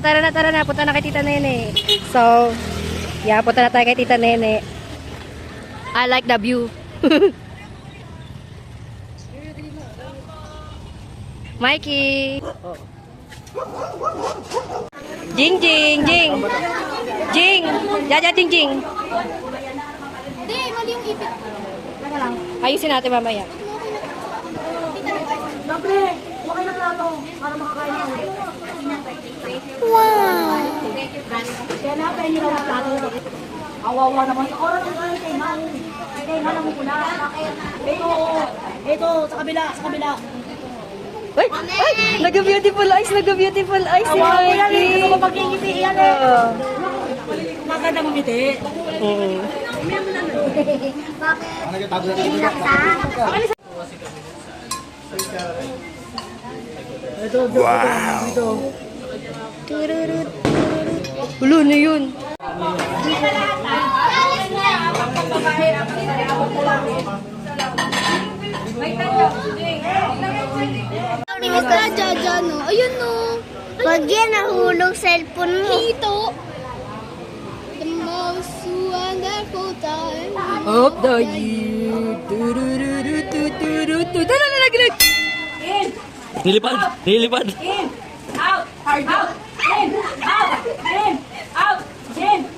tara na. Punta na kay Tita Nene. So, yeah, punta na tayo kay Tita Nene. I like the view. Mikey. Jing. Jaja Jing. Hindi, mali yung ipit. Ayusin natin mamaya. Wow! Awawa naman sa oras ng kain kay Mal. Kay Mal ang muna. Ito, sa kabila. Ay! Nag-beautiful eyes si Awawa yan eh. Gusto ko Mikey. magkikiti yan eh. Maganda mamiti. Wow! Ulo na yun. Miss ka Jaja, no? Ayun, no? Pag yan, nahulog cellphone mo. Hito. The most wonderful time Of the year. Tara na naglag. Nilipad. Out! Hard out! In! Out! In! Out! In!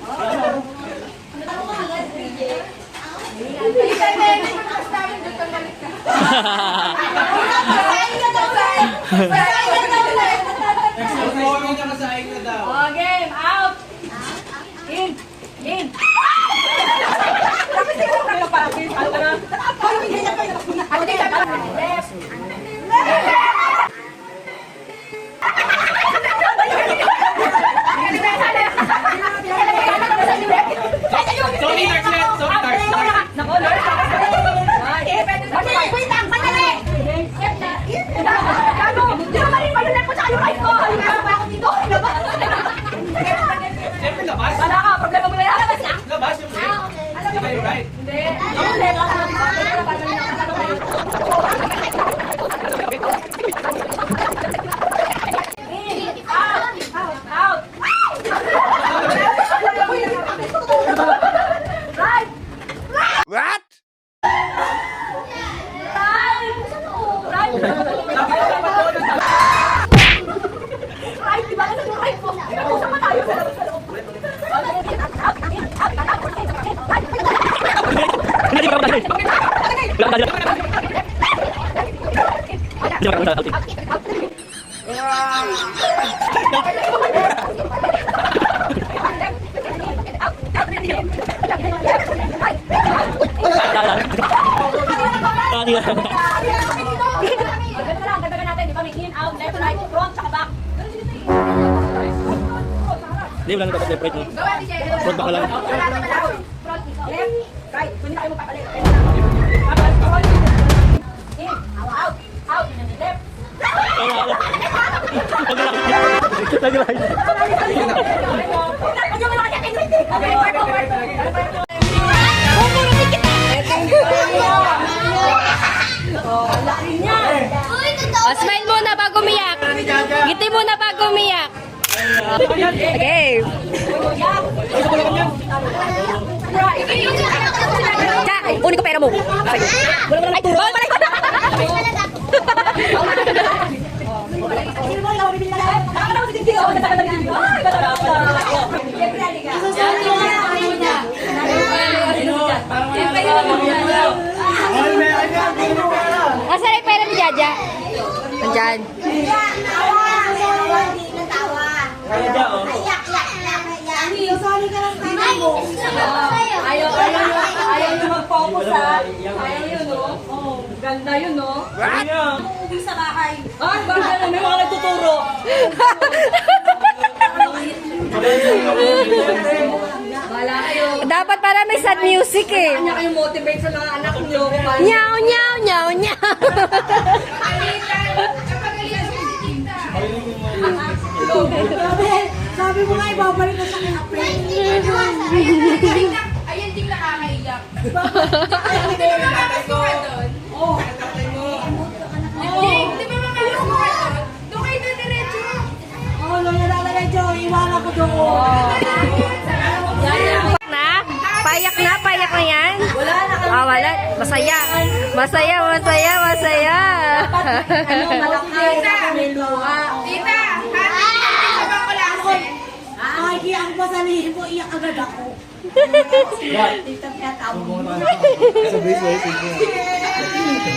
Oh, game! Out! In! Tapos ikaw na ka parang left! Hindi, wala na dapat left right mo. Front back ka lang. Left, right. Kunin tayo mo papalit. Out! Out! Left! Nag-right. Smile muna bago umiyak. Ngiti muna bago umiyak. Okay. Ja, kunin ko pera mo. Ay, balik. Asa na yung pera ni Jaja? Nandyan. Ayaw nyo mag-focus ha. Ayaw yun, no? Oh, ganda yun, no? Hindi sa bahay. Ah, ganda na. May mga nagtuturo. Wala kayo. Dapat para may sad music eh. Kanya kayo motivate sa mga anak nyo. Nyaw, nyaw, nyaw, nyaw. Sabi mo nga, ibabalik ko sa kape. Ayun, di nakakaiyak. Hindi ba makakasuka doon? Oo. Di ba makakasuka doon? Doon kayo na diretso. Oo, lang nalalagay, Joey. mo yan? Wala na kami. Ah, wala. Masaya. Masaya, masaya, masaya. Ano, malaki. May luha. Ay, kaya ang pasalihin mo, iyak agad ako. Tita Pet, amo mo.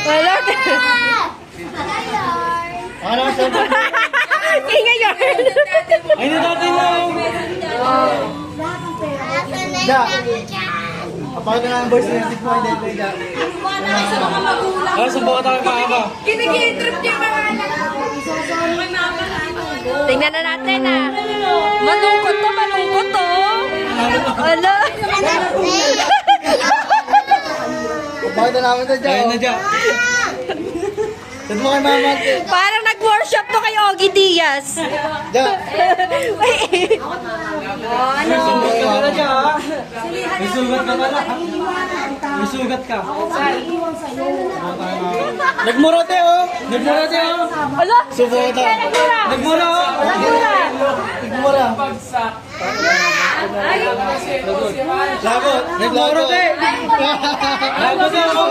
Wala. Ano sa Ingay yun. Ay, natin lang! Kapag na ang voice na mo, hindi pwede. Ay, subukan tayo makaka. Tingnan na natin ah. Malungkot to, malungkot to. Ala. Bakit na namin ito Ayun na dyan? dyan. Saan mo kay mama? Parang nag-workshop to kay Ogie Diaz. Dyan. May sugat ka pala dyan, ha? May sugat ka pala. May sugat ka. Nagmurate oh! Nagmura siya, oh. Ala. Subuta. Nagmura, oh. Nagmura. Labot. Nagmurate. Lagot na, oh.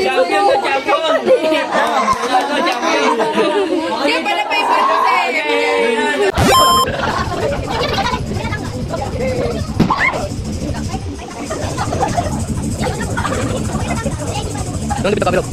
Champion na champion! Don't leave the camera.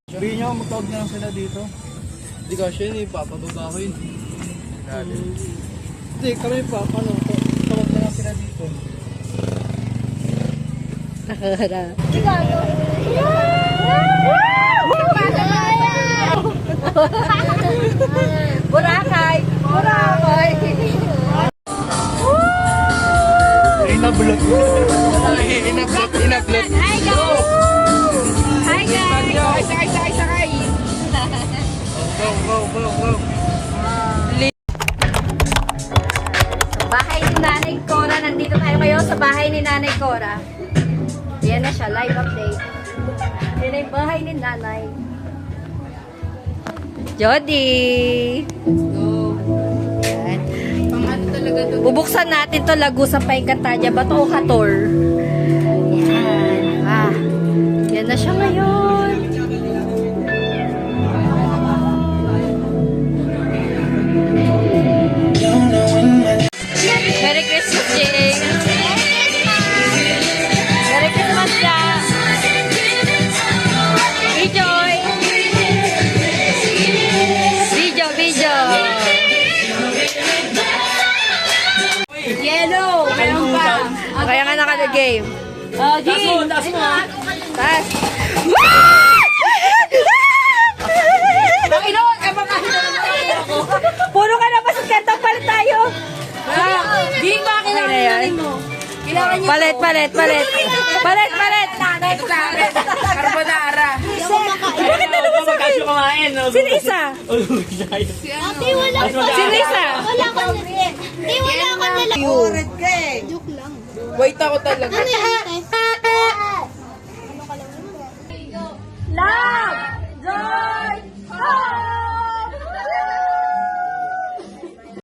Sabihin nyo, magtawag na lang sila dito. Hindi kasi yun, ipapababa ko yun. Hindi, kami pa. Paano? Tawag na lang sila dito. Boracay! Boracay! Inablot. Inablot. Hi guys! Hi guys! Sakay! Bahay ni Nanay Cora. Nandito tayo ngayon sa bahay ni Nanay Cora. Yan na siya, live update. Yan na yung bahay ni Nanay. Jody! Yan. Bubuksan natin to Lagusan pa Encantadia ba to o Hator? Yan. Ah. Yan na siya ngayon. Merry Christmas, Jay! Merry Christmas, Jack! game. Oh, Jing! Taas mo. Taas. Puro ka na basot kanta, palit tayo. Jing, baka kailangan Okay na yan. nanin mo. Kailangan niyo Palit. Carbonara. Bakit dalawa sa akin? kumain. Sino isa? Ate, wala ka. Sino isa? Wala ka na. Ate, wala ka na lang. Oret ka eh. Joke lang. Wait ako talaga. Ano yan, ate?